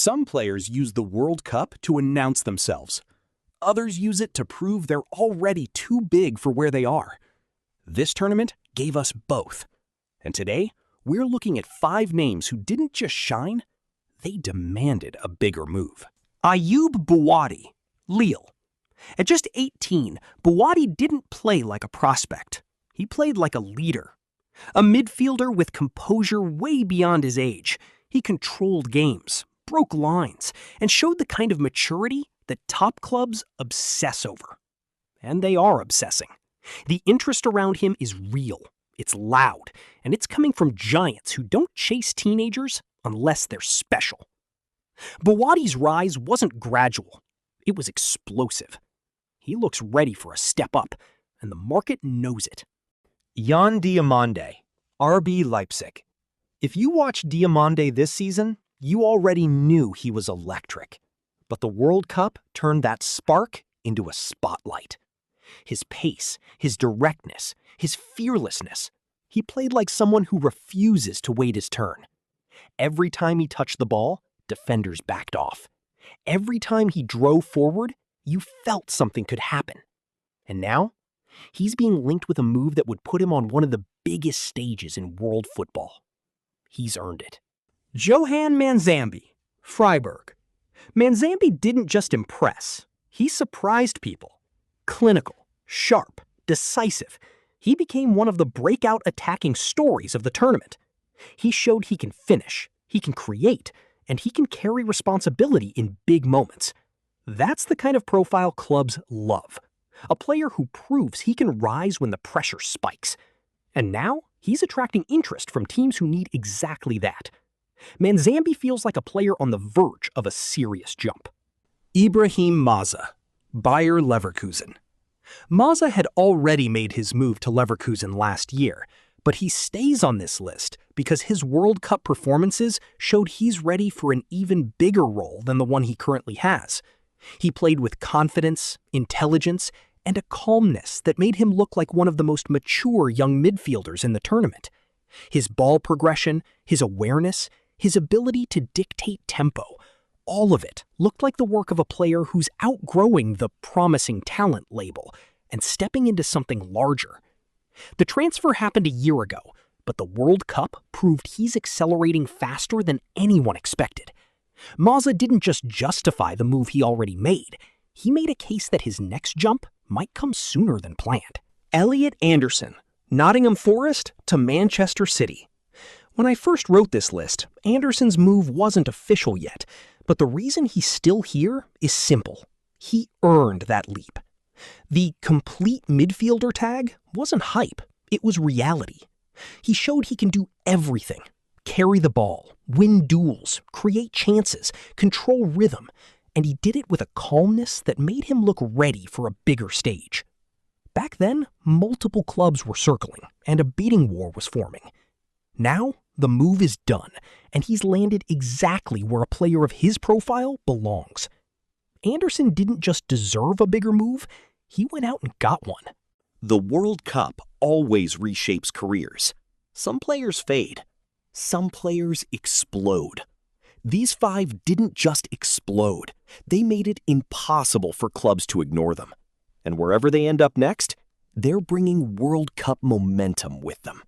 Some players use the World Cup to announce themselves. Others use it to prove they're already too big for where they are. This tournament gave us both. And today, we're looking at 5 names who didn't just shine, they demanded a bigger move. Ayyoub Bouaddi, Lille. At just 18, Bouaddi didn't play like a prospect. He played like a leader. A midfielder with composure way beyond his age. He controlled games, broke lines, and showed the kind of maturity that top clubs obsess over. And they are obsessing. The interest around him is real, it's loud, and it's coming from giants who don't chase teenagers unless they're special. Bouaddi's rise wasn't gradual, it was explosive. He looks ready for a step up, and the market knows it. Diomande, RB Leipzig. If you watched Diomande this season, you already knew he was electric. But the World Cup turned that spark into a spotlight. His pace, his directness, his fearlessness. He played like someone who refuses to wait his turn. Every time he touched the ball, defenders backed off. Every time he drove forward, you felt something could happen. And now, he's being linked with a move that would put him on one of the biggest stages in world football. He's earned it. Johan Manzambi, Freiburg. Manzambi didn't just impress, he surprised people. Clinical, sharp, decisive, he became one of the breakout attacking stories of the tournament. He showed he can finish, he can create, and he can carry responsibility in big moments. That's the kind of profile clubs love. A player who proves he can rise when the pressure spikes. And now, he's attracting interest from teams who need exactly that. Manzambi feels like a player on the verge of a serious jump. Ibrahim Maza, Bayer Leverkusen. Maza had already made his move to Leverkusen last year, but he stays on this list because his World Cup performances showed he's ready for an even bigger role than the one he currently has. He played with confidence, intelligence, and a calmness that made him look like one of the most mature young midfielders in the tournament. His ball progression, his awareness, his ability to dictate tempo, all of it looked like the work of a player who's outgrowing the promising talent label and stepping into something larger. The transfer happened a year ago, but the World Cup proved he's accelerating faster than anyone expected. Maza didn't just justify the move he already made, he made a case that his next jump might come sooner than planned. Elliot Anderson, Nottingham Forest to Manchester City. When I first wrote this list, Anderson's move wasn't official yet, but the reason he's still here is simple. He earned that leap. The complete midfielder tag wasn't hype, it was reality. He showed he can do everything. Carry the ball, win duels, create chances, control rhythm, and he did it with a calmness that made him look ready for a bigger stage. Back then, multiple clubs were circling, and a bidding war was forming. Now, the move is done, and he's landed exactly where a player of his profile belongs. Anderson didn't just deserve a bigger move, he went out and got one. The World Cup always reshapes careers. Some players fade. Some players explode. These 5 didn't just explode. They made it impossible for clubs to ignore them. And wherever they end up next, they're bringing World Cup momentum with them.